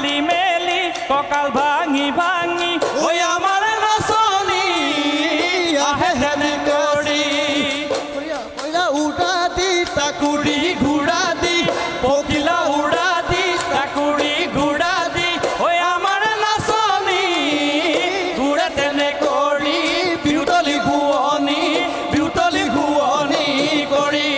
মেলি মেলি ককাল ভাঙি ভাঙি ওই আমার নাচনি আহে হেনে করি কইলা উড়া দি তাকুড়ি ঘুড়া দি পকিলা উড়া দি তাকুড়ি ঘুড়া দি ওই আমার নাচনি ঘুরে তেনে করি বিউতলি ঘুয়নি করি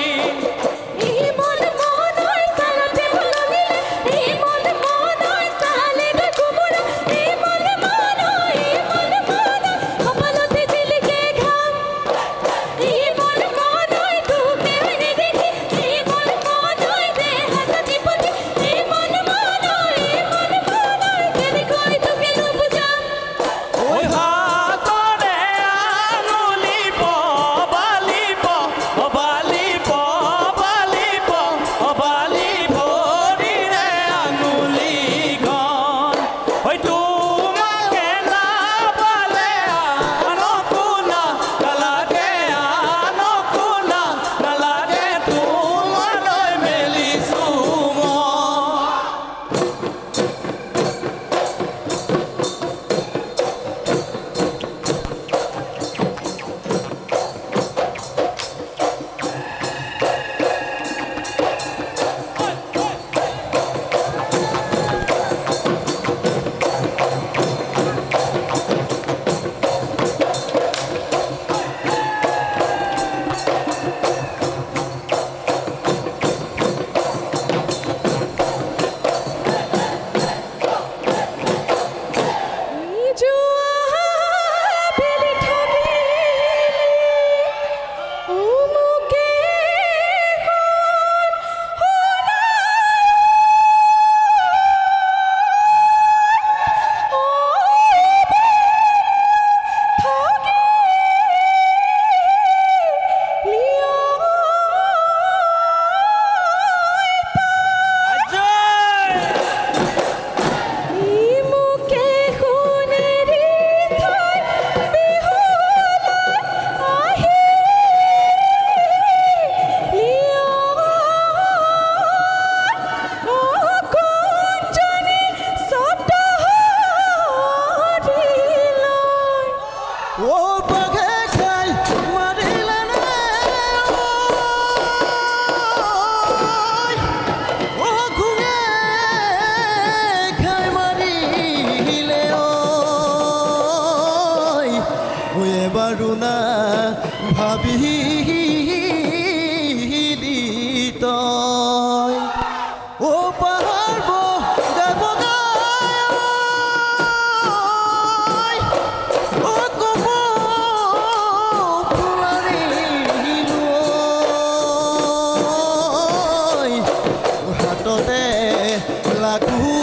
বাৰুনা ভাবিলি তই ও পাহাৰ বগাই বগাই ও কব ফুলাৰী লৈ হাততে লাগু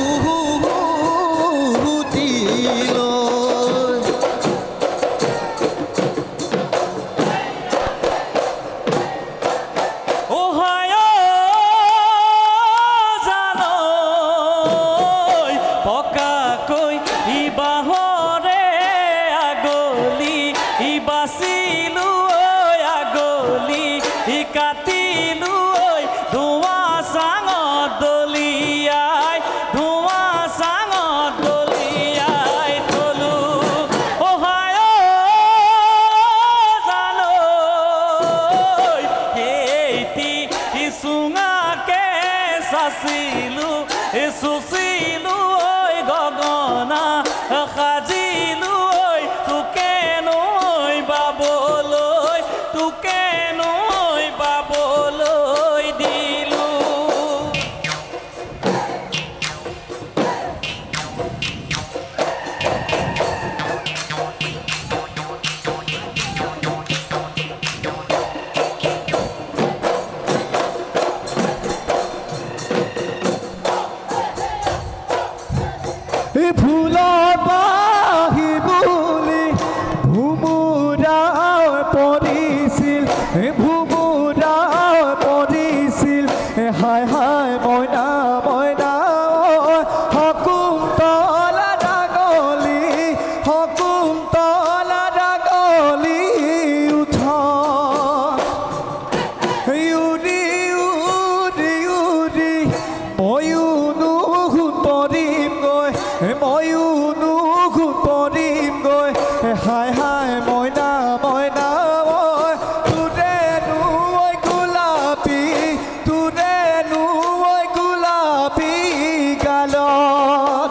সুচিলো ঐ গগনা সাজিলো ঐ তোকে নৈ বাবলৈ দিলো ফুলবাহী বুলি ভুমুৰাও পৰিছিল হাই হাই মইনা মইনা শকুন্তলা ডাগলি উঠ উৰি উৰি ময়ো নুশুন পৰিম ময়ো নুগুণ পৰিম গৈ হাই হাই মইনা মইনা মই তোৰেনো ঐ গোলাপী তোৰেনো ঐ গোলাপী গালত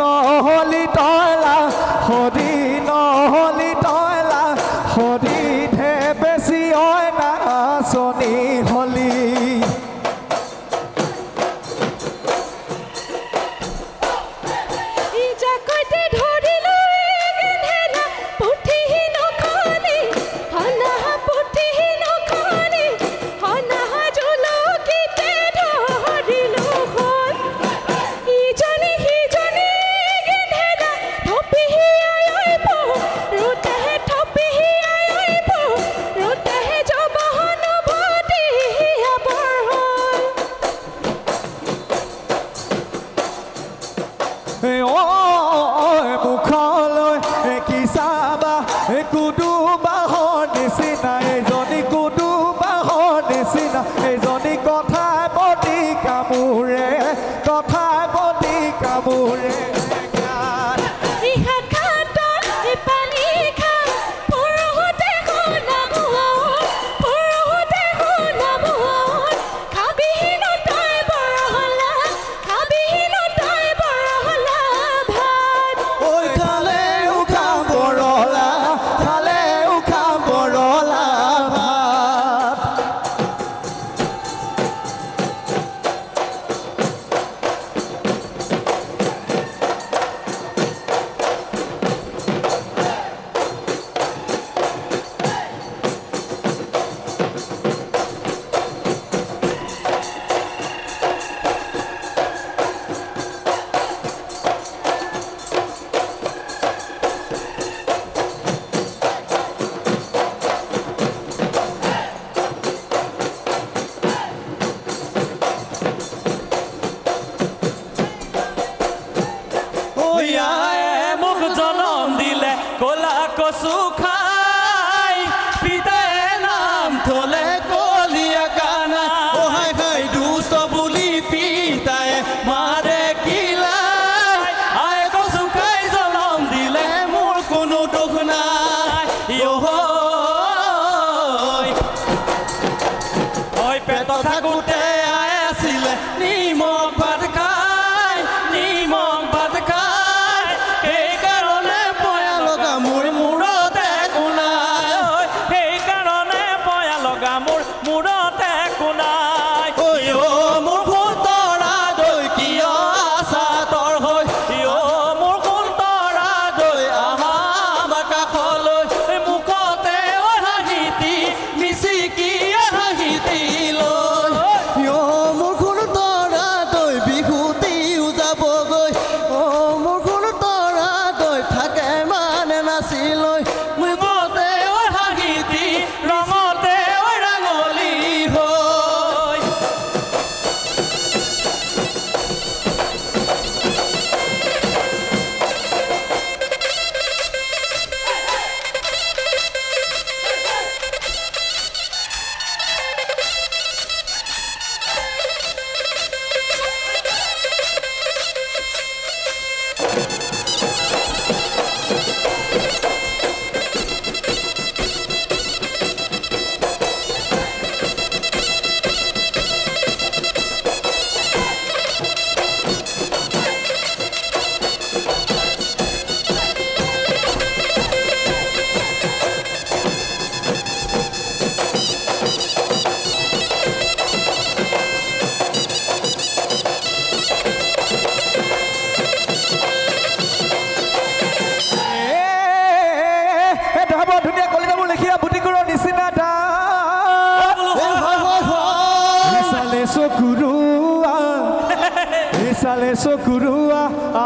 নহলি তইলা হৰি নহলি তইলা হৰি ঢে বেছি অই নাচনি হলি মুখলৈ কি চাবা কুদু বাহৰ নিচিনা এজনী কুদু বাহৰ নিচিনা এজনী কথা প্ৰতি কামোৰে কথা প্ৰতি কামোৰে মোক জনম দিলে কলা কচু খাই পিতায়ে নাম থলে কলিয়া কানা ওহাই হাই দুষ্ট বুলি পিতায়ে মাৰে কিলাই আই কচু খাই জনম দিলে মোৰ কোনো দুখ নাই ঐ পেটত থাকোঁতে আই আছিলে নিমখ ভাত খাই নিমখ ভাত খাই সেইকাৰণে পয়া লগা মোৰ মূৰতে কোনাই সেইকাৰণে পয়া লগা মোৰ মূৰতে কোনাই ঐ মোৰ সোঁতৰা দৈ কিয় আছা তৰ হৈ মোৰ সোঁতৰা দৈ আহা আমাৰ কাষলৈ মুখতে হাঁহিতি মিচিকি হাঁহিতি লৈ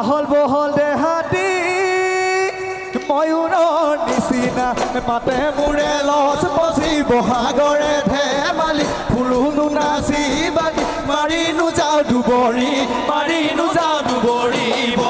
আহল বহল দেহাতি ময়ূৰৰ নিচিনা মাতে মোৰে লচ পচি বহাগৰে ধেমালি ফুলুনো নাচি বাগি মাৰিনো যাওঁ দুবৰি মাৰিনো যাওঁ দুবৰিব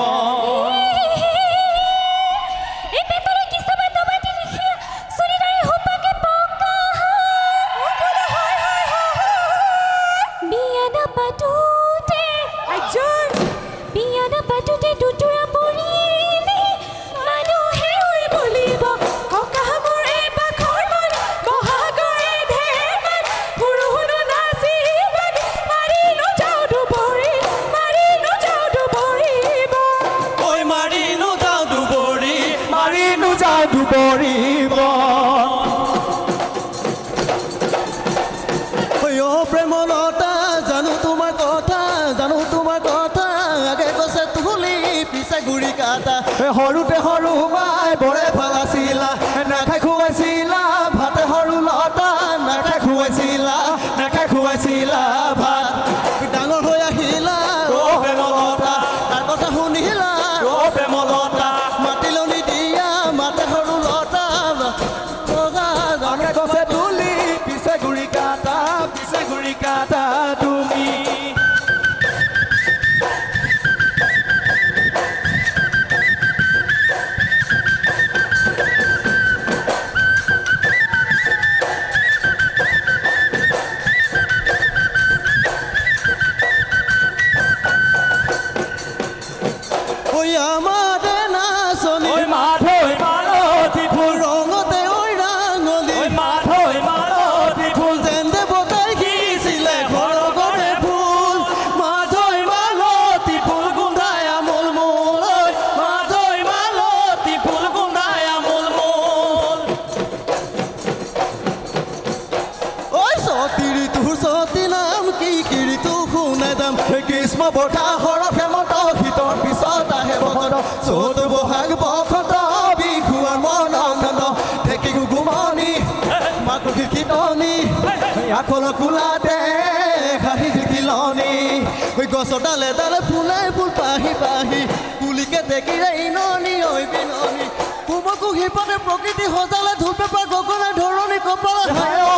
প্ৰেমলতা জানো তোমাৰ কথা আগে গছে তুলি পিছে গুৰি কাটা সৰুতে সৰু মাই বৰে ভাল আছিলা নাখাই খুৱাইছিলা ভাতে সৰু লতা নাখাই খুৱাইছিলা ভাত ডাঙৰ হৈ আহিলা প্ৰেমলতা তাৰ কথা শুনিলা প্ৰেমলতা মাতিলনি দিয়া মাতে সৰু লতা আগে গছে তুলি পিছে গুৰি কাটা তুমি আমাৰে নাচনি মাধৈ মালতী ফুল ৰঙতে ঐ ৰাঙলী মাধৈ মালতী ফুল যেন দেৱতাই শিকিছিলে ঘৰ ঘৰে ফুল মাধৈ মালতী ফুল গোন্ধাই আমোল মোল মাধৈ মালতী ফুল গোন্ধাই আমোল মোল ঐ সতীৰি তোৰ সতী নাম কি কিৰিটো শুনাই দাম গ্ৰীষ্ম বৰ্ষা শৰৎ হেমন্ত শীতৰ পিছত আহে বসন্ত চ'ত বহাগ বসন্ত বিহুৱাৰ মনখন্ত ঢেঁকী গুমনি মাকুৰ কীৰ্তনি আখল কোলাতে হাঁহি খিলনি গছৰ ডালে ডালে ফুলাই ফুল পাহি পাহি কুলিকে দেখিৰে ইননি ঐ বিননি কুমকু শিপাতে প্ৰকৃতি সজালে ধূপ পেপা গগনে ধৰণি কপালত